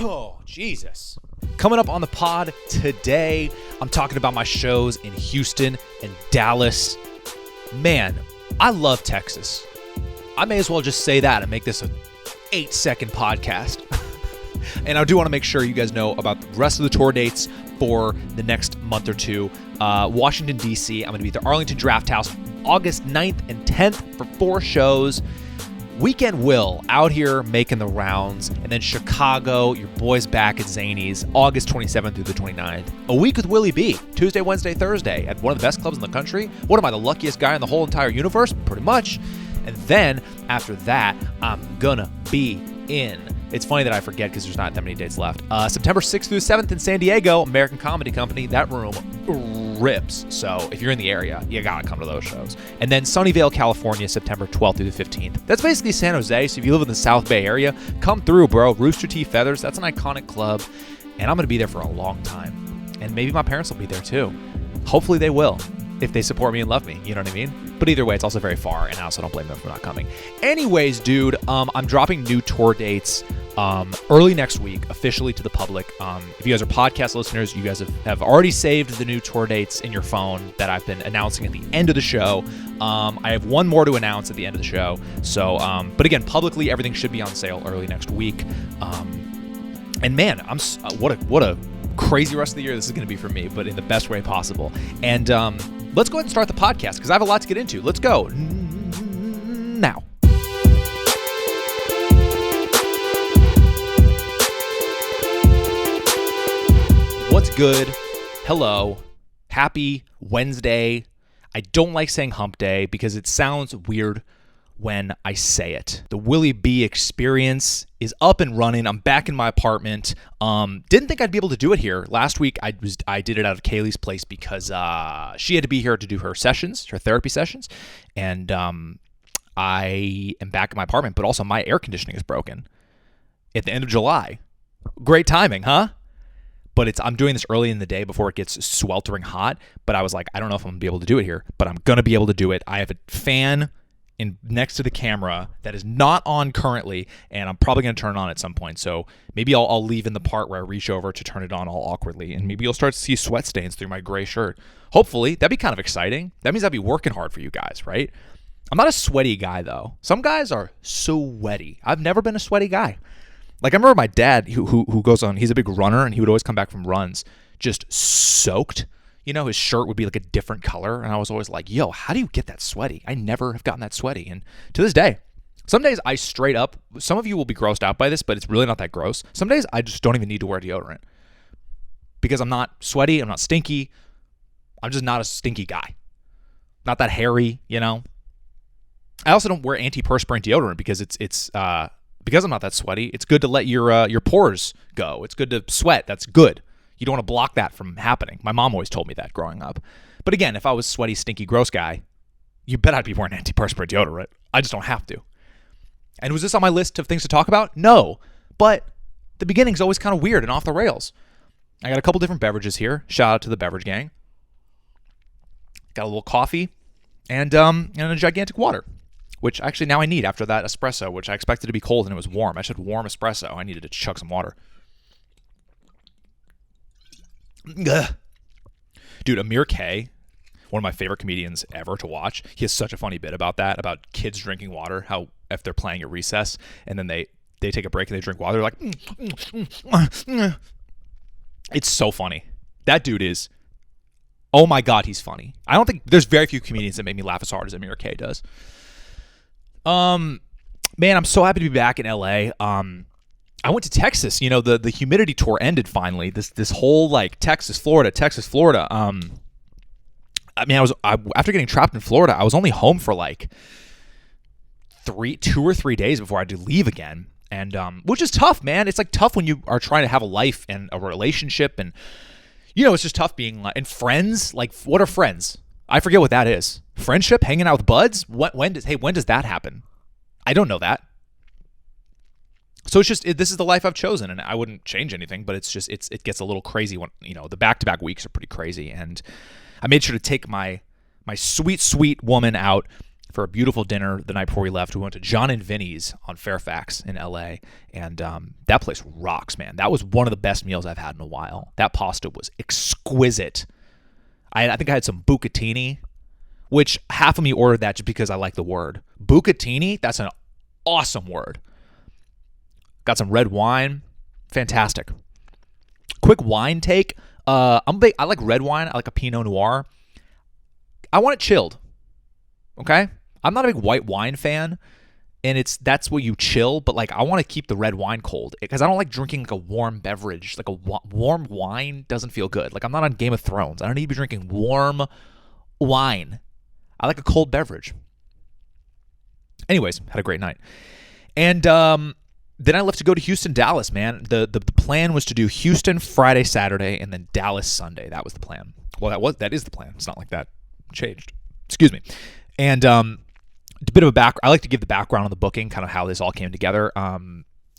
Oh, Jesus. Coming up on the pod today, I'm talking about my shows in Houston and Dallas. Man, I love Texas. I may as well just say that and make this a 8-second podcast. And I do want to make sure you guys know about the rest of the tour dates for the next month or two. Washington, D.C., I'm going to be at the Arlington Draft House August 9th and 10th for 4 shows. Weekend Will out here making the rounds. And then Chicago, your boy's back at Zany's August 27th through the 29th. A week with Willie B, Tuesday, Wednesday, Thursday at one of the best clubs in the country. What am I, the luckiest guy in the whole entire universe? Pretty much. And then after that, I'm gonna be in. It's funny that I forget because there's not that many dates left. September 6th through the 7th in San Diego, American Comedy Company. That room rips. So if you're in the area, you gotta come to those shows. And then Sunnyvale, California, September 12th through the 15th. That's basically San Jose. So if you live in the South Bay area, come through, bro. Rooster Teeth Feathers. That's an iconic club. And I'm gonna be there for a long time. And maybe my parents will be there too. Hopefully they will, if they support me and love me. You know what I mean? But either way, it's also very far, and I also don't blame them for not coming. Anyways, dude, I'm dropping new tour dates early next week, officially to the public. If you guys are podcast listeners, you guys have already saved the new tour dates in your phone that I've been announcing at the end of the show. I have one more to announce at the end of the show. So, but again, publicly, everything should be on sale early next week. And man, what a crazy rest of the year this is going to be for me, but in the best way possible. And let's go ahead and start the podcast because I have a lot to get into. Let's go now. What's good? Hello. Happy Wednesday. I don't like saying hump day because it sounds weird when I say it. The Willie B experience is up and running. I'm back in my apartment. Didn't think I'd be able to do it here. Last week I did it out of Kaylee's place because she had to be here to do her sessions, her therapy sessions. And I am back in my apartment, but also my air conditioning is broken at the end of July. Great timing, huh? But I'm doing this early in the day before it gets sweltering hot. But I was like, I don't know if I'm gonna be able to do it here, but I'm gonna be able to do it. I have a fan next to the camera that is not on currently, and I'm probably going to turn it on at some point. So maybe I'll leave in the part where I reach over to turn it on all awkwardly, and maybe you'll start to see sweat stains through my gray shirt. Hopefully, that'd be kind of exciting. That means I'd be working hard for you guys, right? I'm not a sweaty guy, though. Some guys are sweaty. I've never been a sweaty guy. Like, I remember my dad, who goes on, he's a big runner, and he would always come back from runs just soaked. You know, his shirt would be like a different color. And I was always like, yo, how do you get that sweaty? I never have gotten that sweaty. And to this day, some days I straight up, some of you will be grossed out by this, but it's really not that gross. Some days I just don't even need to wear deodorant because I'm not sweaty. I'm not stinky. I'm just not a stinky guy. Not that hairy, you know. I also don't wear antiperspirant deodorant because because I'm not that sweaty. It's good to let your pores go. It's good to sweat. That's good. You don't want to block that from happening. My mom always told me that growing up. But again, if I was sweaty, stinky, gross guy, you bet I'd be wearing antiperspirant deodorant. I just don't have to. And was this on my list of things to talk about? No. But the beginning's always kind of weird and off the rails. I got a couple different beverages here. Shout out to the beverage gang. Got a little coffee and a gigantic water, which actually now I need after that espresso, which I expected to be cold and it was warm. I said warm espresso. I needed to chug some water. Ugh. Dude, Amir K, one of my favorite comedians ever to watch. He has such a funny bit about that, about kids drinking water, how if they're playing at recess and then they take a break and they drink water, they're like, It's so funny. That dude is, oh my God, he's funny. I don't think, there's very few comedians that make me laugh as hard as Amir K does. Man, I'm so happy to be back in LA. I went to Texas. You know, the humidity tour ended finally. This whole like Texas, Florida. I mean, after getting trapped in Florida, I was only home for like 2 or 3 days before I had to leave again. And which is tough, man. It's like tough when you are trying to have a life and a relationship, and you know, it's just tough being like, and friends. Like, what are friends? I forget what that is. Friendship, hanging out with buds. When does that happen? I don't know that. So it's just, this is the life I've chosen, and I wouldn't change anything, but it's just, it gets a little crazy when, you know, the back-to-back weeks are pretty crazy. And I made sure to take my sweet, sweet woman out for a beautiful dinner the night before we left. We went to John and Vinny's on Fairfax in LA, and that place rocks, man. That was one of the best meals I've had in a while. That pasta was exquisite. I think I had some bucatini, which half of me ordered that just because I like the word. Bucatini, that's an awesome word. Got some red wine. Fantastic. Quick wine take. I like red wine. I like a Pinot Noir. I want it chilled. Okay? I'm not a big white wine fan, and that's where you chill, but like I want to keep the red wine cold because I don't like drinking like a warm beverage. Like warm wine doesn't feel good. Like I'm not on Game of Thrones. I don't need to be drinking warm wine. I like a cold beverage. Anyways, had a great night. And then I left to go to Houston, Dallas, man. The plan was to do Houston Friday, Saturday, and then Dallas Sunday. That was the plan. Well, that is the plan. It's not like that changed. Excuse me. And a bit of a I like to give the background on the booking, kind of how this all came together.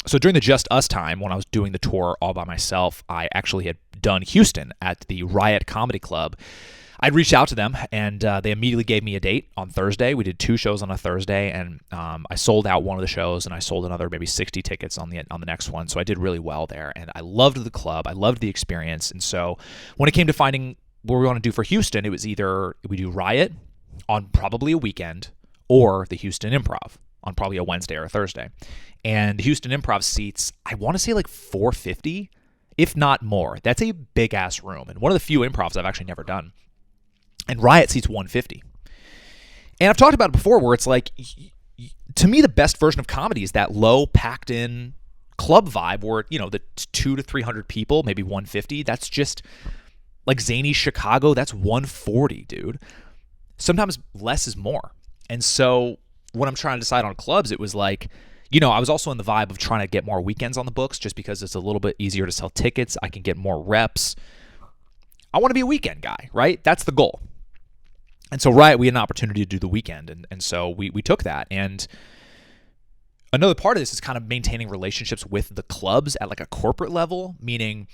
So during the Just Us time, when I was doing the tour all by myself, I actually had done Houston at the Riot Comedy Club. I'd reached out to them, and they immediately gave me a date on Thursday. We did 2 shows on a Thursday, and I sold out one of the shows, and I sold another maybe 60 tickets on the next one. So I did really well there, and I loved the club. I loved the experience. And so when it came to finding what we want to do for Houston, it was either we do Riot on probably a weekend or the Houston Improv on probably a Wednesday or a Thursday. And the Houston Improv seats, I want to say like 450, if not more. That's a big-ass room, and one of the few improvs I've actually never done. And Riot seats 150. And I've talked about it before where it's like, to me, the best version of comedy is that low, packed-in club vibe where, the 200 to 300 people, maybe 150. That's just like zany Chicago. That's 140, dude. Sometimes less is more. And so when I'm trying to decide on clubs, it was like, I was also in the vibe of trying to get more weekends on the books just because it's a little bit easier to sell tickets. I can get more reps. I want to be a weekend guy, right? That's the goal. And so Riot, we had an opportunity to do the weekend, and so we took that. And another part of this is kind of maintaining relationships with the clubs at like a corporate level, meaning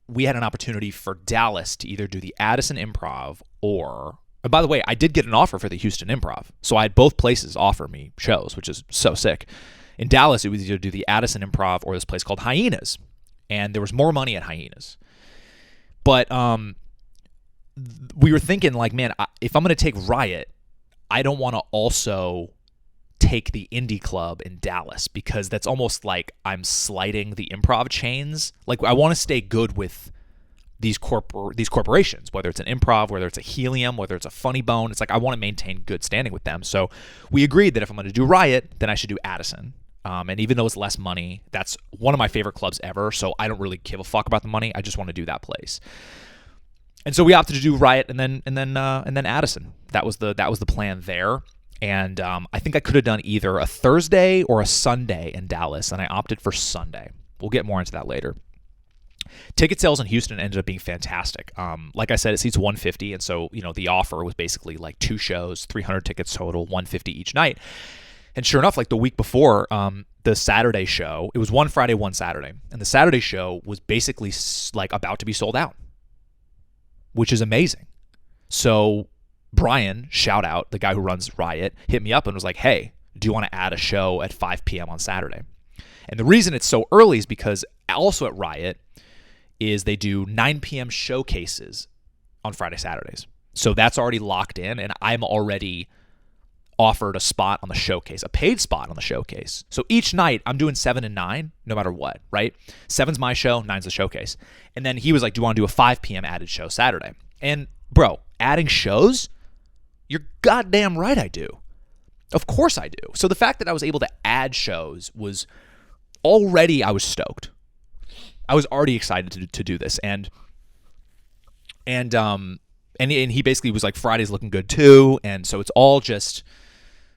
we had an opportunity for Dallas to either do the Addison Improv or, and by the way, I did get an offer for the Houston Improv. So I had both places offer me shows, which is so sick. In Dallas, it was either do the Addison Improv or this place called Hyenas. And there was more money at Hyenas. But we were thinking like, man, if I'm going to take Riot, I don't want to also take the indie club in Dallas because that's almost like I'm slighting the improv chains. Like I want to stay good with these corporations, whether it's an improv, whether it's a Helium, whether it's a Funny Bone. It's like I want to maintain good standing with them. So we agreed that if I'm going to do Riot, then I should do Addison. And even though it's less money, that's one of my favorite clubs ever. So I don't really give a fuck about the money. I just want to do that place. And so we opted to do Riot and then Addison. That was the plan there. And I think I could have done either a Thursday or a Sunday in Dallas, and I opted for Sunday. We'll get more into that later. Ticket sales in Houston ended up being fantastic. Like I said, it seats 150, and so the offer was basically like 2 shows, 300 tickets total, 150 each night. And sure enough, like the week before, the Saturday show, it was one Friday, one Saturday, and the Saturday show was basically like about to be sold out, which is amazing. So Brian, shout out, the guy who runs Riot, hit me up and was like, hey, do you want to add a show at 5 p.m. on Saturday? And the reason it's so early is because also at Riot is they do 9 p.m. showcases on Friday, Saturdays. So that's already locked in, and I'm already offered a spot on the showcase, a paid spot on the showcase. So each night I'm doing 7 and 9, no matter what, right? 7's my show, 9's the showcase. And then he was like, do you want to do a 5 p.m. added show Saturday? And bro, adding shows? You're goddamn right I do. Of course I do. So the fact that I was able to add shows was already, I was stoked. I was already excited to do this. And he basically was like, Friday's looking good too. And so it's all just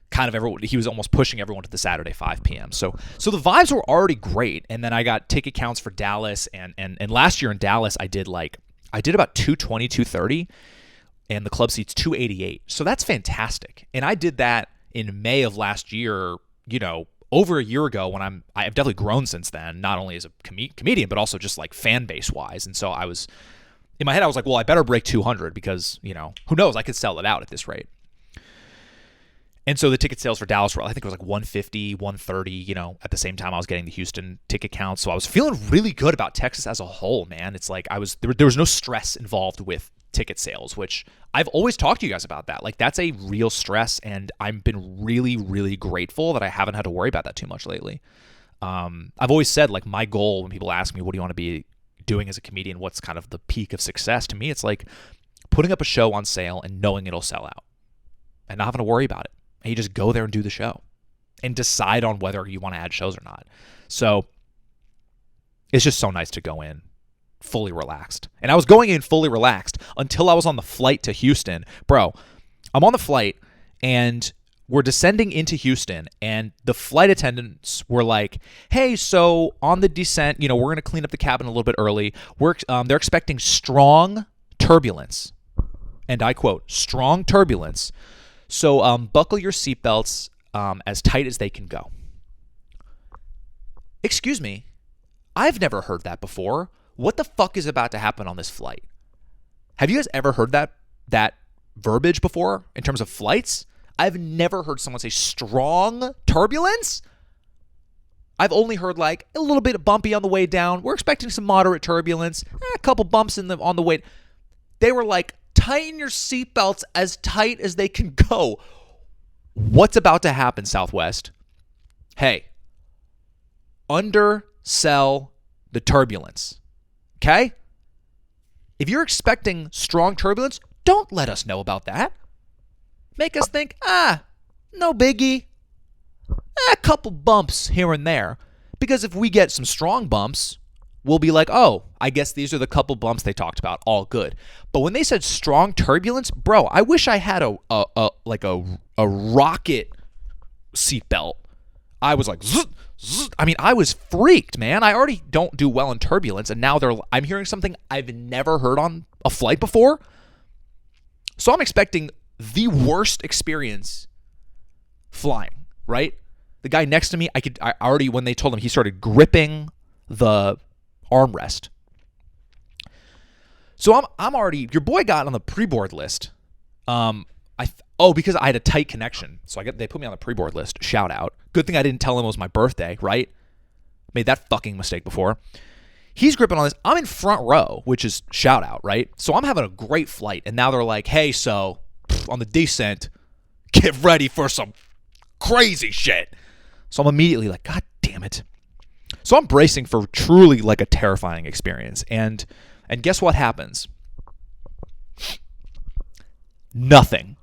kind of everyone, he was almost pushing everyone to the Saturday 5 p.m. So the vibes were already great. And then I got ticket counts for Dallas. And last year in Dallas, I did about 220, 230. And the club seats 288. So that's fantastic. And I did that in May of last year, over a year ago when I've definitely grown since then, not only as a comedian, but also just like fan base wise. And so I was, in my head, I was like, well, I better break 200 because, who knows, I could sell it out at this rate. And so the ticket sales for Dallas were, I think it was like 150, 130, at the same time I was getting the Houston ticket count. So I was feeling really good about Texas as a whole, man. It's like there was no stress involved with ticket sales, which I've always talked to you guys about that. Like that's a real stress, and I've been really, really grateful that I haven't had to worry about that too much lately. I've always said, like, my goal when people ask me, what do you want to be doing as a comedian? What's kind of the peak of success? To me, it's like putting up a show on sale and knowing it'll sell out and not having to worry about it. And you just go there and do the show and decide on whether you want to add shows or not. So it's just so nice to go in fully relaxed. And I was going in fully relaxed until I was on the flight to Houston. Bro, I'm on the flight and we're descending into Houston, and the flight attendants were like, hey, so on the descent, we're going to clean up the cabin a little bit early. They're expecting strong turbulence. And I quote, strong turbulence. So buckle your seatbelts as tight as they can go. Excuse me, I've never heard that before. What the fuck is about to happen on this flight? Have you guys ever heard that verbiage before in terms of flights? I've never heard someone say strong turbulence. I've only heard like a little bit bumpy on the way down. We're expecting some moderate turbulence, a couple bumps on the way. They were like, tighten your seatbelts as tight as they can go. What's about to happen, Southwest? Hey, undersell the turbulence, okay? If you're expecting strong turbulence, don't let us know about that. Make us think, no biggie. A couple bumps here and there. Because if we get some strong bumps, we'll be like, oh, I guess these are the couple bumps they talked about. All good. But when they said strong turbulence, bro, I wish I had a rocket seatbelt. I was like, zzz, zzz. I mean, I was freaked, man. I already don't do well in turbulence, and now I'm hearing something I've never heard on a flight before. So I'm expecting the worst experience flying, right? The guy next to me, I already, when they told him, he started gripping the armrest. So I'm already, your boy got on the pre-board list. Because I had a tight connection. So they put me on the pre-board list. Shout out. Good thing I didn't tell him it was my birthday, right? Made that fucking mistake before. He's gripping on this. I'm in front row, which is shout out, right? So I'm having a great flight. And now they're like, hey, so on the descent, get ready for some crazy shit. So I'm immediately like, God damn it. So I'm bracing for truly like a terrifying experience. And guess what happens? Nothing.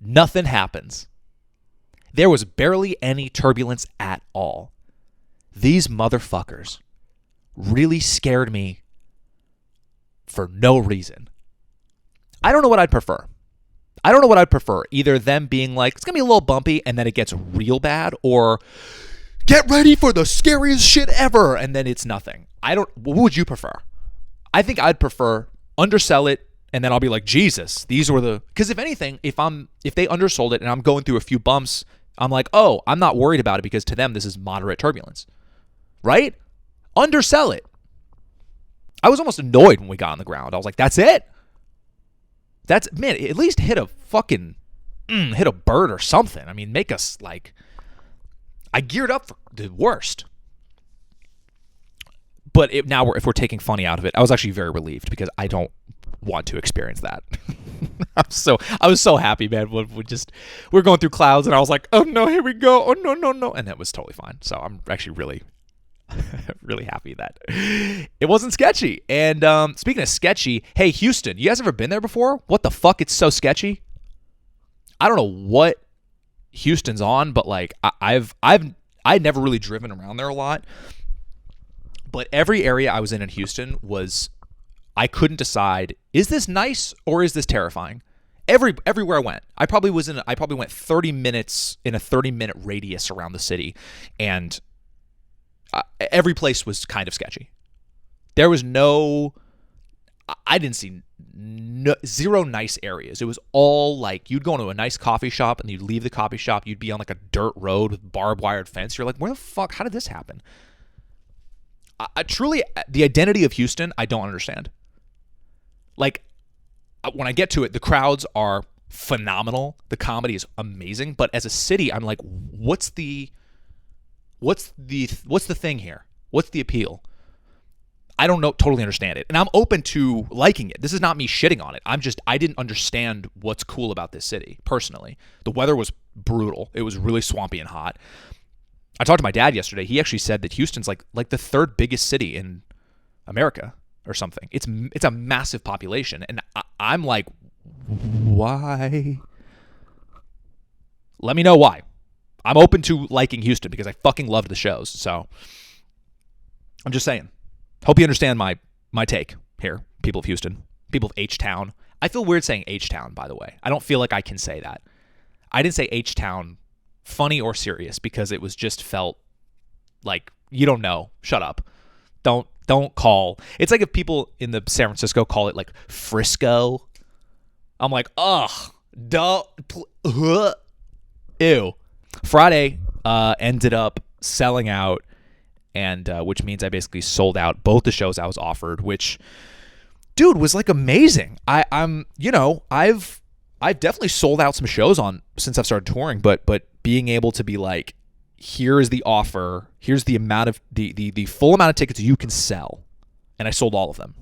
Nothing happens. There was barely any turbulence at all. These motherfuckers really scared me for no reason. I don't know what I'd prefer. Either them being like, it's going to be a little bumpy and then it gets real bad, or get ready for the scariest shit ever and then it's nothing. What would you prefer? I think I'd prefer undersell it, and then I'll be like, Jesus, these were because if anything, if they undersold it and I'm going through a few bumps, I'm like, oh, I'm not worried about it because to them, this is moderate turbulence, right? Undersell it. I was almost annoyed when we got on the ground. I was like, that's it? Man, at least hit a bird or something. I mean, make us like, I geared up for the worst. But if we're taking funny out of it, I was actually very relieved because I don't want to experience that. I was so happy, man. We're going through clouds, and I was like, oh no, here we go. Oh no, and that was totally fine. So I'm actually really, really happy that it wasn't sketchy. And speaking of sketchy, hey Houston, you guys ever been there before? What the fuck? It's so sketchy. I don't know what Houston's on, but like I'd never really driven around there a lot. But every area I was in Houston I couldn't decide, is this nice or is this terrifying? Everywhere I went, I probably went 30 minutes in a 30-minute radius around the city, and every place was kind of sketchy. There was I didn't see zero nice areas. It was all like, you'd go into a nice coffee shop and you'd leave the coffee shop, you'd be on like a dirt road with barbed wired fence. You're like, where the fuck, how did this happen? I truly, the identity of Houston, I don't understand. Like, when I get to it, the crowds are phenomenal. The comedy is amazing. But as a city, I'm like, what's the thing here? What's the appeal? I don't know, totally understand it. And I'm open to liking it. This is not me shitting on it. I didn't understand what's cool about this city, personally. The weather was brutal. It was really swampy and hot. I talked to my dad yesterday. He actually said that Houston's like the third biggest city in America or something. It's a massive population. And I'm like, why? Let me know why. I'm open to liking Houston because I fucking loved the shows. So I'm just saying. Hope you understand my take here, people of Houston, people of H-Town. I feel weird saying H-Town, by the way. I don't feel like I can say that. I didn't say H-Town funny or serious because it was just felt like, you don't know. Shut up. Don't call. It's like if people in the San Francisco call it like Frisco. I'm like, ugh, ew. Friday ended up selling out, and which means I basically sold out both the shows I was offered, which, dude, was like amazing. I've definitely sold out some shows since I've started touring, but being able to be like, here is the offer, here's the amount of the full amount of tickets you can sell, and I sold all of them,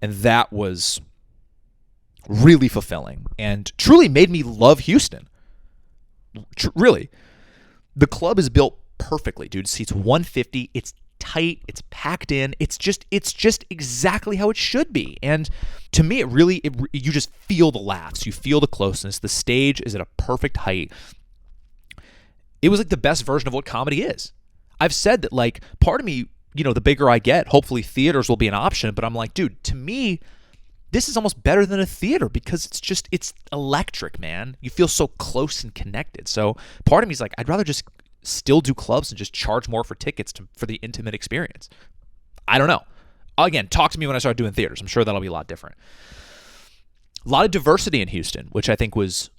and that was really fulfilling and truly made me love Houston. Really, the club is built perfectly, dude. Seats 150. It's tight. It's packed in. It's just exactly how it should be. And to me, you just feel the laughs. You feel the closeness. The stage is at a perfect height. It was like the best version of what comedy is. I've said that, like, part of me, the bigger I get, hopefully theaters will be an option. But I'm like, dude, to me, this is almost better than a theater because it's electric, man. You feel so close and connected. So part of me is like, I'd rather just still do clubs and just charge more for tickets for the intimate experience. I don't know. Again, talk to me when I start doing theaters. I'm sure that'll be a lot different. A lot of diversity in Houston, which I think was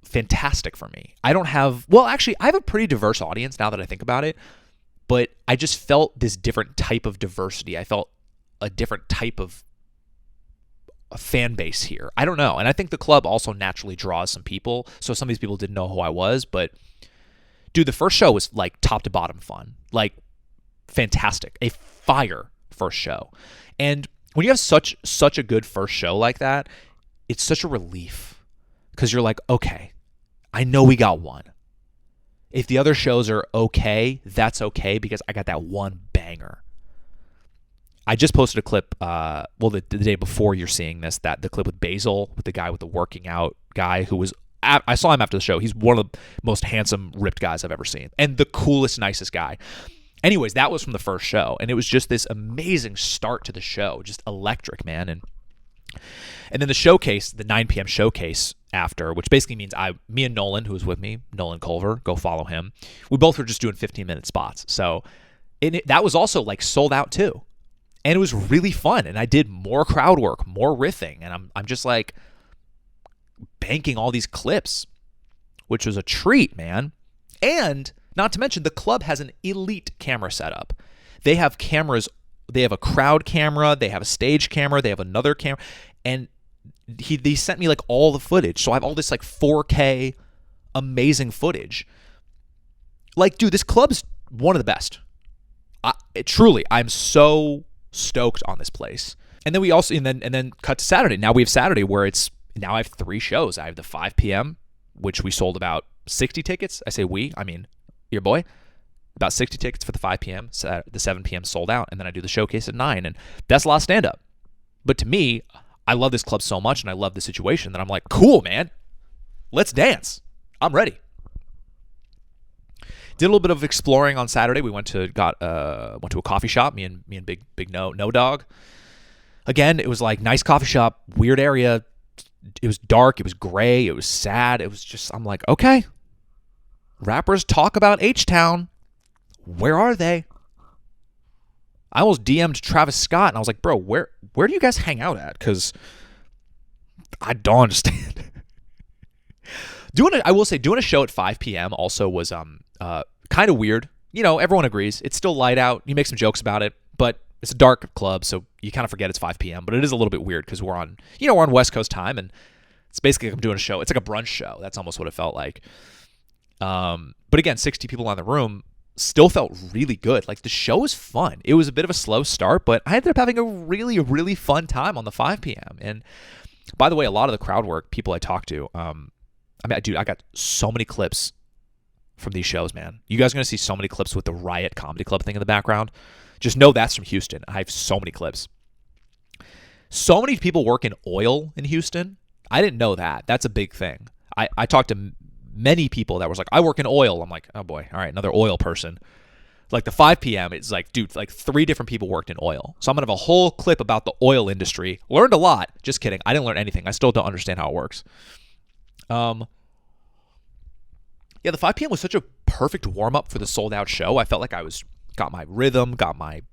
fantastic for me. I have a pretty diverse audience now that I think about it, but I just felt this different type of diversity. I felt a different type of a fan base here. I don't know. And I think the club also naturally draws some people. So some of these people didn't know who I was, but dude, the first show was like top to bottom fun, like fantastic, a fire first show. And when you have such a good first show like that, it's such a relief because you're like, okay, I know we got one. If the other shows are okay, that's okay because I got that one banger. I just posted a clip, the day before you're seeing this, the clip with Basil, with the guy with the working out guy who was, I saw him after the show. He's one of the most handsome, ripped guys I've ever seen. And the coolest, nicest guy. Anyways, that was from the first show. And it was just this amazing start to the show. Just electric, man. And then the showcase, the 9 p.m. showcase after, which basically means me and Nolan, who was with me, Nolan Culver, go follow him. We both were just doing 15-minute spots. So that was also like sold out too. And it was really fun. And I did more crowd work, more riffing. And I'm just like banking all these clips, which was a treat, man. And not to mention, the club has an elite camera setup. They have cameras. They have a crowd camera. They have a stage camera. They have another camera. And they sent me like all the footage. So I have all this like 4K amazing footage. Like, dude, this club's one of the best. Truly, I'm so stoked on this place. And then we also, and then cut to Saturday. Now we have Saturday where now I have 3 shows. I have the 5 p.m., which we sold about 60 tickets. I say I mean your boy. About 60 tickets for the 5 p.m. The 7 p.m. sold out. And then I do the showcase at 9. And that's a lot of stand-up. But to me, I love this club so much and I love the situation that I'm like, cool, man. Let's dance. I'm ready. Did a little bit of exploring on Saturday. We went to a coffee shop. Me and Big No Dog. Again, it was like nice coffee shop, weird area. It was dark. It was gray. It was sad. It was just, I'm like, okay. Rappers talk about H-Town. Where are they? I almost DM'd Travis Scott and I was like, bro, where do you guys hang out at? Because I don't understand. I will say doing a show at 5 p.m. also was kind of weird. Everyone agrees. It's still light out. You make some jokes about it, but it's a dark club, so you kind of forget it's 5 p.m. But it is a little bit weird because we're on West Coast time, and It's basically like I'm doing a show. It's like a brunch show. That's almost what it felt like. But again, 60 people in the room still felt really good. Like the show was fun. It was a bit of a slow start, but I ended up having a really, really fun time on the 5 p.m. And by the way, a lot of the crowd work people I talked to, dude, I got so many clips from these shows, man. You guys are going to see so many clips with the Riot Comedy Club thing in the background. Just know that's from Houston. I have so many clips. So many people work in oil in Houston. I didn't know that. That's a big thing. I talked to many people that was like, I work in oil. I'm like, oh boy, all right, another oil person. Like the 5 p.m., it's like, dude, like 3 different people worked in oil. So I'm going to have a whole clip about the oil industry. Learned a lot. Just kidding. I didn't learn anything. I still don't understand how it works. Yeah, the 5 p.m. was such a perfect warm-up for the sold-out show. I felt like I got my rhythm, got kind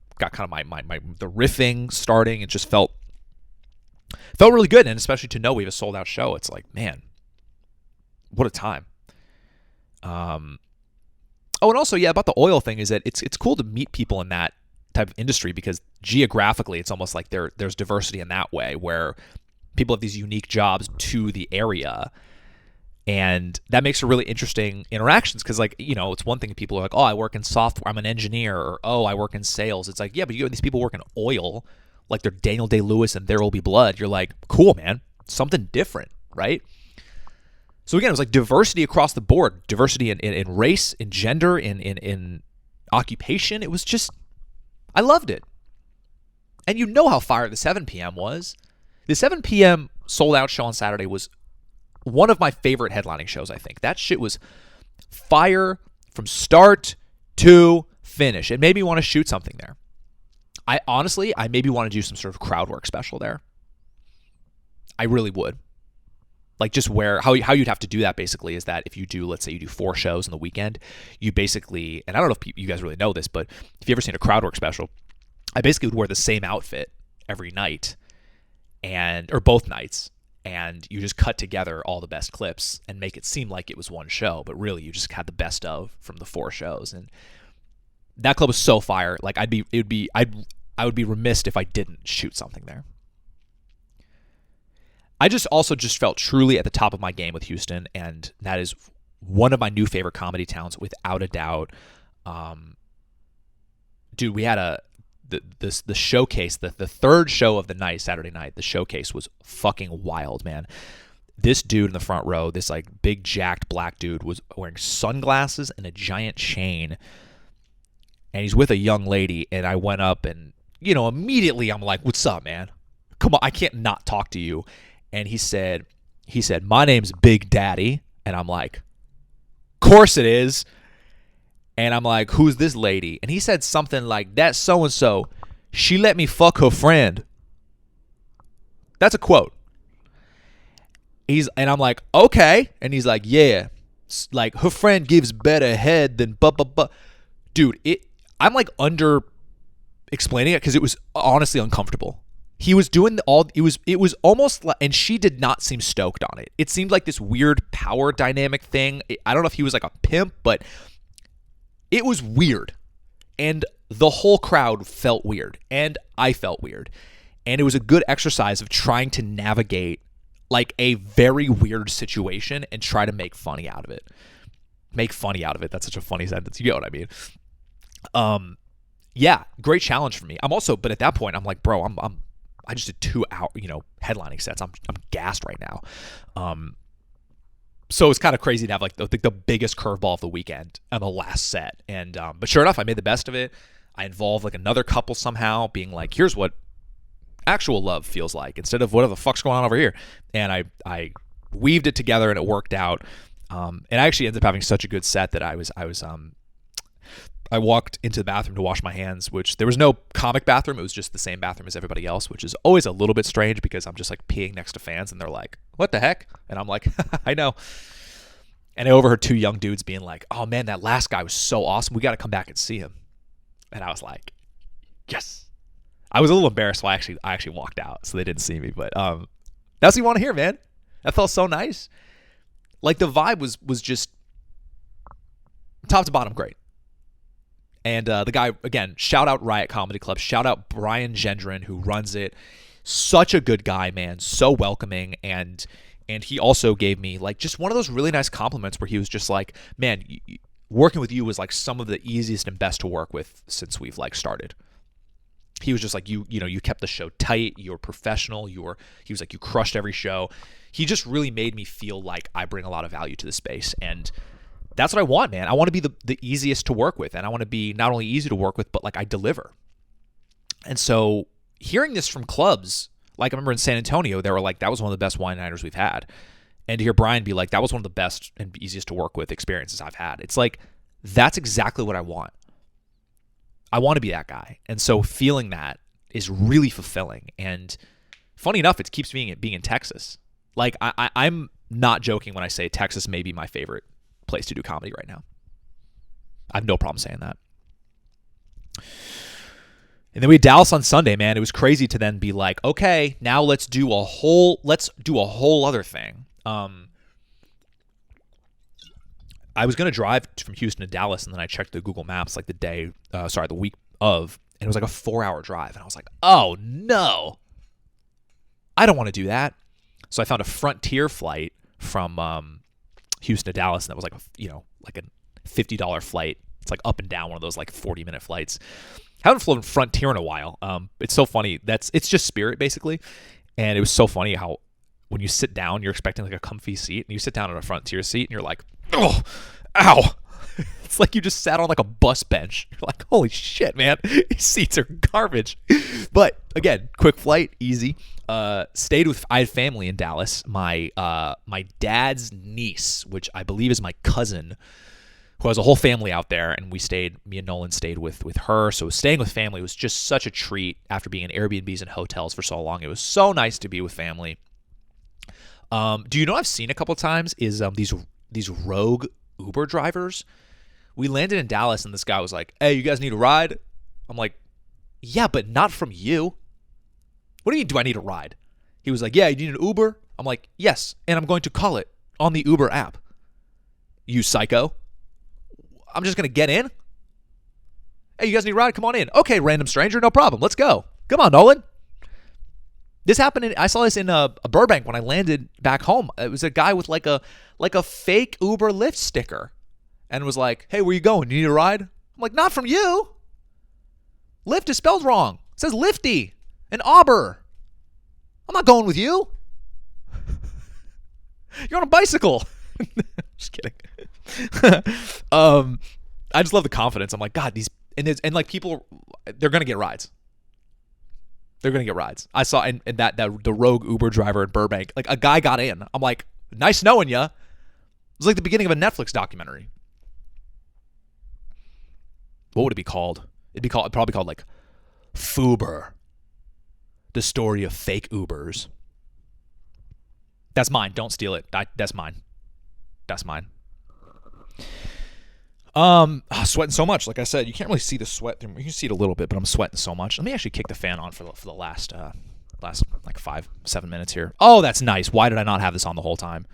of the riffing starting. It just felt really good. And especially to know we have a sold-out show, it's like, man, what a time. Oh, and also, yeah, about the oil thing is that it's cool to meet people in that type of industry because geographically it's almost like there's diversity in that way where people have these unique jobs to the area. And that makes for really interesting interactions because, like, you know, it's one thing people are like, oh, I work in software, I'm an engineer, or oh, I work in sales. It's like, yeah, but you have these people work in oil, like they're Daniel Day-Lewis and There Will Be Blood. You're like, cool, man, something different, right? So again, it was like diversity across the board, diversity in race, in gender, in occupation. It was just, I loved it. And you know how fire the 7 p.m. was. The 7 p.m. sold out show on Saturday was one of my favorite headlining shows, I think. That shit was fire from start to finish. It made me want to shoot something there. I maybe want to do some sort of crowd work special there. I really would. Like just how you'd have to do that basically is that if you do, let's say you do 4 shows in the weekend, you basically, and I don't know if you guys really know this, but if you ever seen a crowd work special, I basically would wear the same outfit every night or both nights. And you just cut together all the best clips and make it seem like it was one show, but really you just had the best of from the 4 shows. And that club was so fire. Like I would be remiss if I didn't shoot something there. I just felt truly at the top of my game with Houston, and that is one of my new favorite comedy towns without a doubt. Dude, we had the showcase, the third show of the night, Saturday night. The showcase was fucking wild, man. This dude in the front row, this like big jacked black dude, was wearing sunglasses and a giant chain, and he's with a young lady. And I went up and, you know, immediately I'm like, "What's up, man? Come on, I can't not talk to you." And he said, "My name's Big Daddy," and I'm like, "Course it is." And I'm like, "Who's this lady?" And he said something like, "That so-and-so, she let me fuck her friend." That's a quote. And I'm like, "Okay." And he's like, "Yeah, like her friend gives better head than but." Dude, I'm like under explaining it because it was honestly uncomfortable. He was doing it was almost like, and she did not seem stoked on it. It seemed like this weird power dynamic thing. I don't know if he was like a pimp, but it was weird. And the whole crowd felt weird. And I felt weird. And it was a good exercise of trying to navigate like a very weird situation and try to make funny out of it. Make funny out of it. That's such a funny sentence. You know what I mean? Yeah, great challenge for me. But at that point, I'm like, bro, I just did 2 hour, headlining sets. I'm gassed right now. So it's kind of crazy to have like the biggest curveball of the weekend on the last set. And but sure enough, I made the best of it. I involved like another couple somehow, being like, here's what actual love feels like instead of whatever the fuck's going on over here. And I weaved it together and it worked out. And I actually ended up having such a good set that I walked into the bathroom to wash my hands, which there was no comic bathroom. It was just the same bathroom as everybody else, which is always a little bit strange because I'm just like peeing next to fans and they're like, "What the heck?" And I'm like, "I know." And I overheard 2 young dudes being like, "Oh man, that last guy was so awesome. We got to come back and see him." And I was like, "Yes." I was a little embarrassed, so I actually walked out, so they didn't see me. But that's what you want to hear, man. That felt so nice. Like the vibe was just top to bottom great. And the guy, again, shout out Riot Comedy Club. Shout out Brian Gendron, who runs it. Such a good guy, man. So welcoming. And And he also gave me like just one of those really nice compliments where he was just like, man, working with you was like some of the easiest and best to work with since we've like started. He was just like, you kept the show tight. You're professional. He was like, you crushed every show. He just really made me feel like I bring a lot of value to the space. And that's what I want, man. I want to be the easiest to work with. And I want to be not only easy to work with, but like I deliver. And so hearing this from clubs, like I remember in San Antonio, they were like, that was one of the best wine nighters we've had. And to hear Brian be like, that was one of the best and easiest to work with experiences I've had. It's like, that's exactly what I want. I want to be that guy. And so feeling that is really fulfilling. And funny enough, it keeps being in Texas. Like I'm not joking when I say Texas may be my favorite place to do comedy right now. I have no problem saying that. And then we had Dallas on Sunday, man. It was crazy to then be like, okay, now let's do a whole other thing. I was going to drive from Houston to Dallas, and then I checked the Google Maps like the week of, and it was like a 4-hour drive. And I was like, oh no, I don't want to do that. So I found a Frontier flight from Houston to Dallas, and that was like a $50 flight. It's like up and down one of those like 40-minute flights. Haven't flown Frontier in a while. It's so funny. It's just Spirit basically. And it was so funny how when you sit down, you're expecting like a comfy seat, and you sit down on a Frontier seat and you're like, oh, ow. It's like you just sat on like a bus bench. You're like, holy shit, man. These seats are garbage. But again, quick flight, easy. I had family in Dallas. My dad's niece, which I believe is my cousin, who has a whole family out there, and me and Nolan stayed with her. So staying with family was just such a treat after being in Airbnbs and hotels for so long. It was so nice to be with family. Do you know I've seen a couple of times is these rogue Uber drivers. We landed in Dallas, and this guy was like, hey, you guys need a ride? I'm like, yeah, but not from you. What do you mean, do I need a ride? He was like, yeah, you need an Uber? I'm like, yes, and I'm going to call it on the Uber app. You psycho. I'm just going to get in? Hey, you guys need a ride? Come on in. Okay, random stranger, no problem. Let's go. Come on, Nolan. This happened I saw this in Burbank when I landed back home. It was a guy with like a fake Uber Lyft sticker and was like, hey, where you going? You need a ride? I'm like, not from you. Lyft is spelled wrong. It says Lifty and Auber. I'm not going with you. You're on a bicycle. Just kidding. I just love the confidence. I'm like, God, and like people, they're gonna get rides. They're gonna get rides. I saw in that the rogue Uber driver in Burbank, like a guy got in. I'm like, nice knowing ya. It was like the beginning of a Netflix documentary. What would it be called? It'd probably called like Fuber. The story of fake Ubers. That's mine. Don't steal it. That's mine. That's mine. Sweating so much. Like I said, you can't really see the sweat. You can see it a little bit, but I'm sweating so much. Let me actually kick the fan on for the last like 5-7 minutes here. Oh, that's nice. Why did I not have this on the whole time?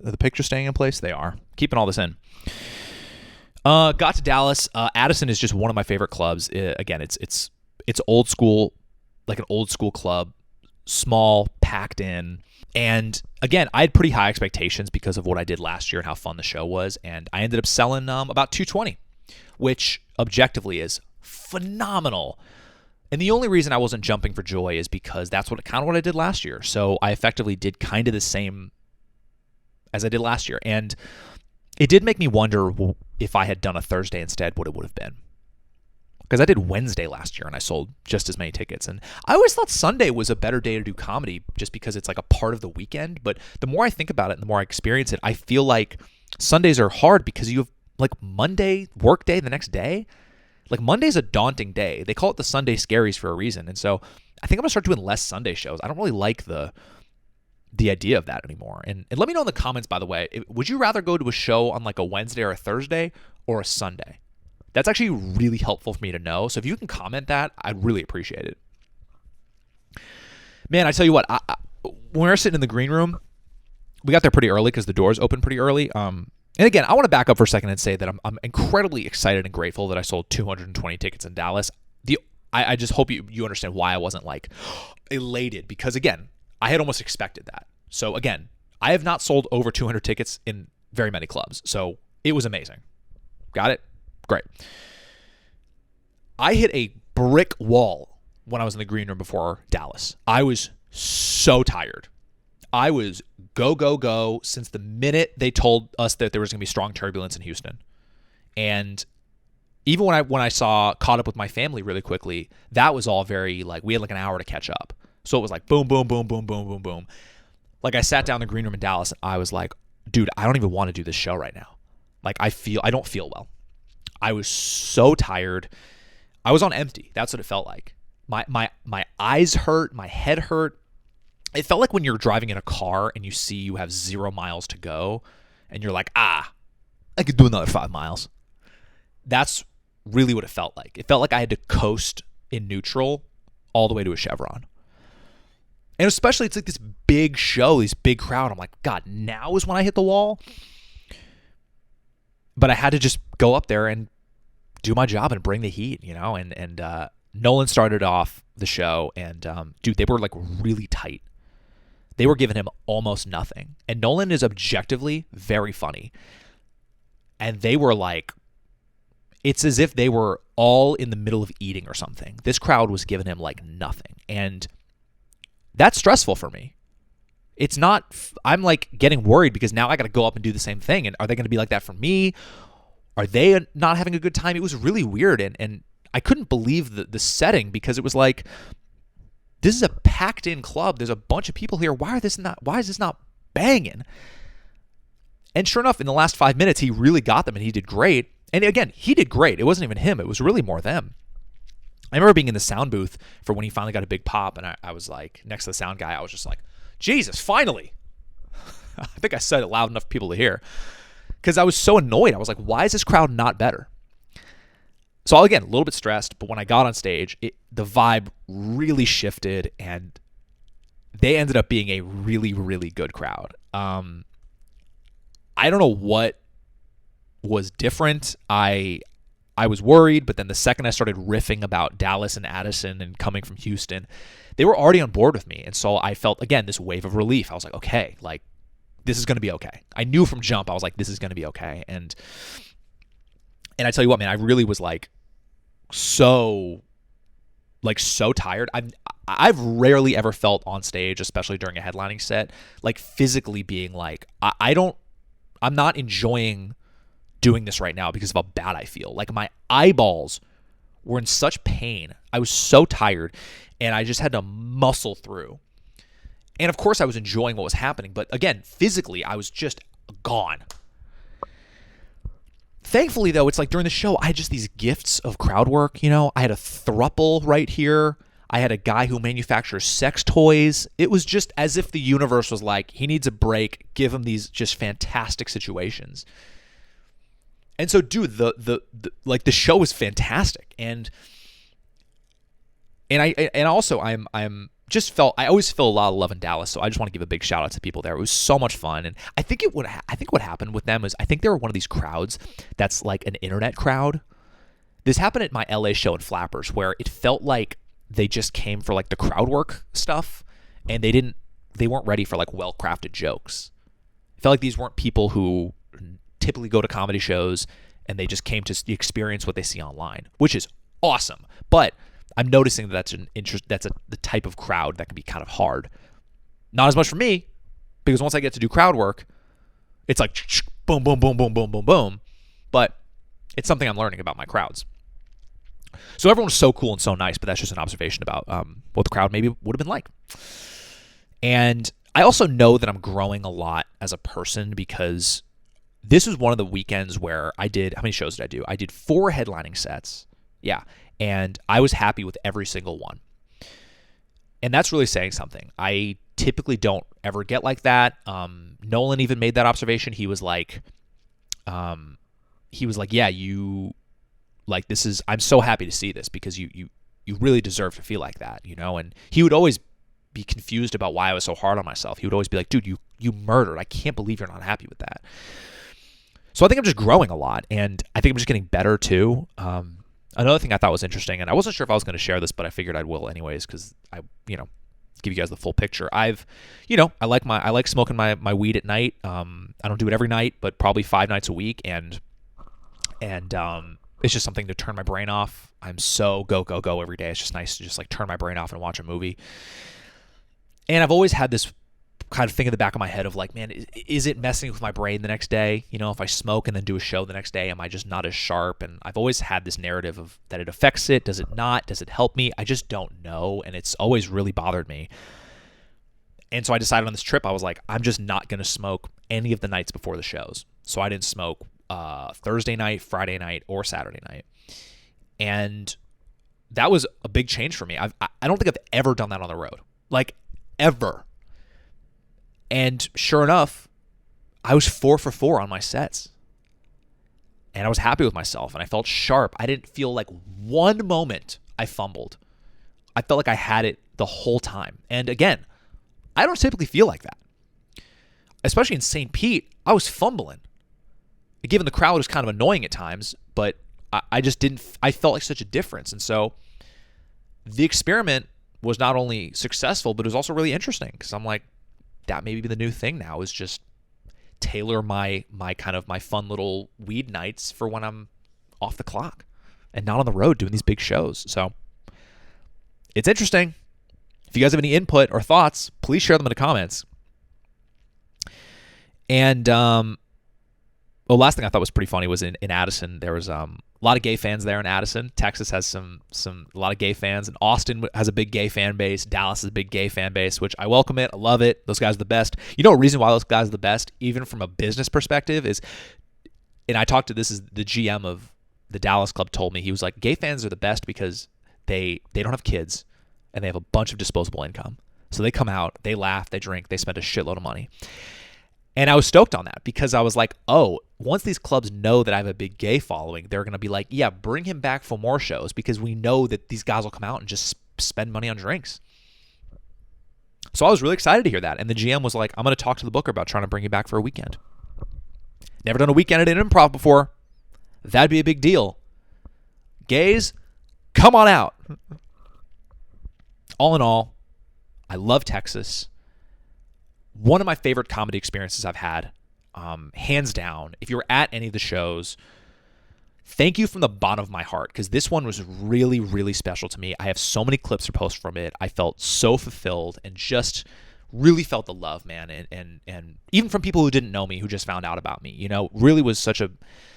Are the pictures staying in place? They are. Keeping all this in. Got to Dallas. Addison is just one of my favorite clubs. Again, it's old school, like an old school club, small, packed in. And again, I had pretty high expectations because of what I did last year and how fun the show was. And I ended up selling about $220, which objectively is phenomenal. And the only reason I wasn't jumping for joy is because that's kind of what I did last year. So I effectively did kind of the same as I did last year. And it did make me wonder if I had done a Thursday instead, what it would have been. Because I did Wednesday last year and I sold just as many tickets. And I always thought Sunday was a better day to do comedy just because it's like a part of the weekend. But the more I think about it and the more I experience it, I feel like Sundays are hard because you have like Monday, work day the next day. Like Monday's a daunting day. They call it the Sunday Scaries for a reason. And so I think I'm going to start doing less Sunday shows. I don't really like the idea of that anymore. And let me know in the comments, by the way, would you rather go to a show on like a Wednesday or a Thursday or a Sunday? That's actually really helpful for me to know. So if you can comment that, I'd really appreciate it. Man, I tell you what, when we were sitting in the green room, we got there pretty early because the doors opened pretty early. And again, I want to back up for a second and say that I'm incredibly excited and grateful that I sold 220 tickets in Dallas. I just hope you understand why I wasn't like elated because again, I had almost expected that. So again, I have not sold over 200 tickets in very many clubs. So it was amazing. Got it? Great. I hit a brick wall when I was in the green room before Dallas. I was so tired. I was go since the minute they told us that there was going to be strong turbulence in Houston. And even when I caught up with my family really quickly, that was all very like, we had like an hour to catch up. So it was like boom, boom, boom, boom, boom, boom, boom. Like I sat down in the green room in Dallas and I was like, dude, I don't even want to do this show right now. Like I don't feel well. I was so tired. I was on empty. That's what it felt like. My eyes hurt, my head hurt. It felt like when you're driving in a car and you see you have 0 miles to go and you're like, I could do another 5 miles. That's really what it felt like. It felt like I had to coast in neutral all the way to a Chevron. And especially it's like this big show, this big crowd. I'm like, God, now is when I hit the wall. But I had to just go up there and do my job and bring the heat, you know? And Nolan started off the show and, dude, they were like really tight. They were giving him almost nothing. And Nolan is objectively very funny. And they were like, it's as if they were all in the middle of eating or something. This crowd was giving him like nothing. And that's stressful for me. It's not, I'm like getting worried because now I got to go up and do the same thing. And are they going to be like that for me? Are they not having a good time? It was really weird. And I couldn't believe the setting because it was like, this is a packed in club. There's a bunch of people here. Why is this not banging? And sure enough, in the last 5 minutes, he really got them and he did great. And again, he did great. It wasn't even him. It was really more them. I remember being in the sound booth for when he finally got a big pop, and I was like, next to the sound guy, I was just like, Jesus, finally. I think I said it loud enough for people to hear. Because I was so annoyed. I was like, why is this crowd not better? So again, a little bit stressed, but when I got on stage, the vibe really shifted, and they ended up being a really, really good crowd. I don't know what was different. I was worried, but then the second I started riffing about Dallas and Addison and coming from Houston, they were already on board with me. And so I felt, again, this wave of relief. I was like, okay, like, this is going to be okay. I knew from jump, I was like, this is going to be okay. And I tell you what, man, I really was like, so tired. I've rarely ever felt on stage, especially during a headlining set, like physically being like, I'm not enjoying doing this right now because of how bad I feel. Like my eyeballs were in such pain. I was so tired and I just had to muscle through. And of course I was enjoying what was happening, but again, physically I was just gone. Thankfully though, it's like during the show, I had just these gifts of crowd work. You know, I had a throuple right here. I had a guy who manufactures sex toys. It was just as if the universe was like, he needs a break. Give him these just fantastic situations. And so, dude, the show was fantastic, and also I'm just felt, I always feel a lot of love in Dallas, so I just want to give a big shout out to people there. It was so much fun, and I think what happened with them is I think they were one of these crowds that's like an internet crowd. This happened at my LA show in Flappers, where it felt like they just came for like the crowd work stuff, and they weren't ready for like well crafted jokes. It felt like these weren't people who typically go to comedy shows and they just came to experience what they see online, which is awesome. But I'm noticing that that's the type of crowd that can be kind of hard. Not as much for me, because once I get to do crowd work, it's like boom, boom, boom, boom, boom, boom, boom. But it's something I'm learning about my crowds. So everyone was so cool and so nice, but that's just an observation about what the crowd maybe would have been like. And I also know that I'm growing a lot as a person because this was one of the weekends where I did, how many shows did I do? I did 4 headlining sets. Yeah. And I was happy with every single one. And that's really saying something. I typically don't ever get like that. Nolan even made that observation. He was like, yeah, you like, this is, I'm so happy to see this because you really deserve to feel like that, you know? And he would always be confused about why I was so hard on myself. He would always be like, dude, you murdered. I can't believe you're not happy with that. So I think I'm just growing a lot, and I think I'm just getting better too. Another thing I thought was interesting, and I wasn't sure if I was going to share this, but I figured I will anyways because give you guys the full picture. I like smoking my weed at night. I don't do it every night, but probably 5 nights a week, and it's just something to turn my brain off. I'm so go every day. It's just nice to just like turn my brain off and watch a movie. And I've always had this kind of thing in the back of my head of like, man, is it messing with my brain the next day? If I smoke and then do a show the next day, am I just not as sharp? And I've always had this narrative of that it affects it. Does it not? Does it help me? I just don't know. And it's always really bothered me. And so I decided on this trip, I was like, I'm just not going to smoke any of the nights before the shows. So I didn't smoke Thursday night, Friday night, or Saturday night. And that was a big change for me. I don't think I've ever done that on the road. Like, ever. And sure enough, I was 4 for 4 on my sets. And I was happy with myself, and I felt sharp. I didn't feel like one moment I fumbled. I felt like I had it the whole time. And again, I don't typically feel like that. Especially in St. Pete, I was fumbling. Given the crowd was kind of annoying at times, but I just didn't, I felt like such a difference. And so the experiment was not only successful, but it was also really interesting, because I'm like, that may be the new thing now, is just tailor my fun little weed nights for when I'm off the clock and not on the road doing these big shows. So it's interesting. If you guys have any input or thoughts, please share them in the comments. And the last thing I thought was pretty funny was in Addison. There was a lot of gay fans there in Addison. Texas has a lot of gay fans, and Austin has a big gay fan base. Dallas is a big gay fan base, which I welcome it. I love it. Those guys are the best. A reason why those guys are the best, even from a business perspective, is, and I talked to, this is the GM of the Dallas club told me, he was like, gay fans are the best because they don't have kids and they have a bunch of disposable income. So they come out, they laugh, they drink, they spend a shitload of money. And I was stoked on that, because I was like, oh, once these clubs know that I have a big gay following, they're going to be like, yeah, bring him back for more shows, because we know that these guys will come out and just spend money on drinks. So I was really excited to hear that. And the GM was like, I'm going to talk to the booker about trying to bring you back for a weekend. Never done a weekend at an improv before. That'd be a big deal. Gays, come on out. All in all, I love Texas. One of my favorite comedy experiences I've had, hands down. If you were at any of the shows, thank you from the bottom of my heart, because this one was really, really special to me. I have so many clips to post from it. I felt so fulfilled and just really felt the love, man. And even from people who didn't know me, who just found out about me, really was such a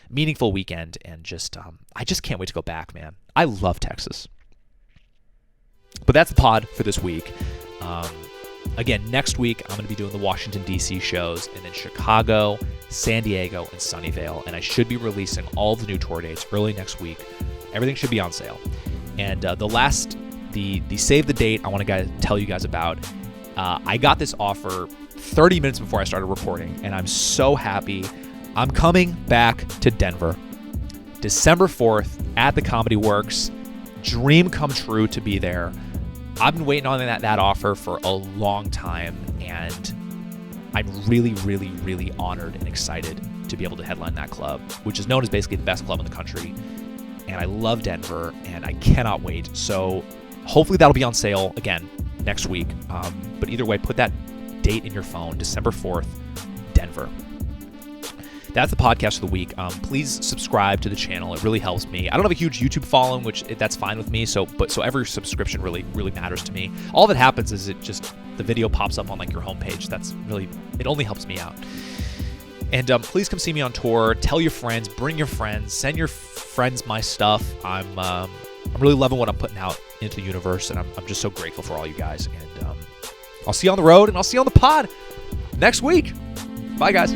meaningful weekend. And just, I just can't wait to go back, man. I love Texas. But that's the pod for this week. Again, next week, I'm going to be doing the Washington, D.C. shows, and then Chicago, San Diego, and Sunnyvale. And I should be releasing all the new tour dates early next week. Everything should be on sale. And the save the date I want to tell you guys about, I got this offer 30 minutes before I started recording, and I'm so happy. I'm coming back to Denver, December 4th at the Comedy Works. Dream come true to be there. I've been waiting on that offer for a long time, and I'm really, really, really honored and excited to be able to headline that club, which is known as basically the best club in the country. And I love Denver, and I cannot wait. So hopefully that'll be on sale again next week. But either way, put that date in your phone, December 4th, Denver. That's the podcast of the week. Please subscribe to the channel. It really helps me. I don't have a huge YouTube following, which that's fine with me. So every subscription really, really matters to me. All that happens is the video pops up on like your homepage. It only helps me out. And please come see me on tour. Tell your friends, bring your friends, send your friends my stuff. I'm really loving what I'm putting out into the universe, and I'm just so grateful for all you guys. And I'll see you on the road, and I'll see you on the pod next week. Bye, guys.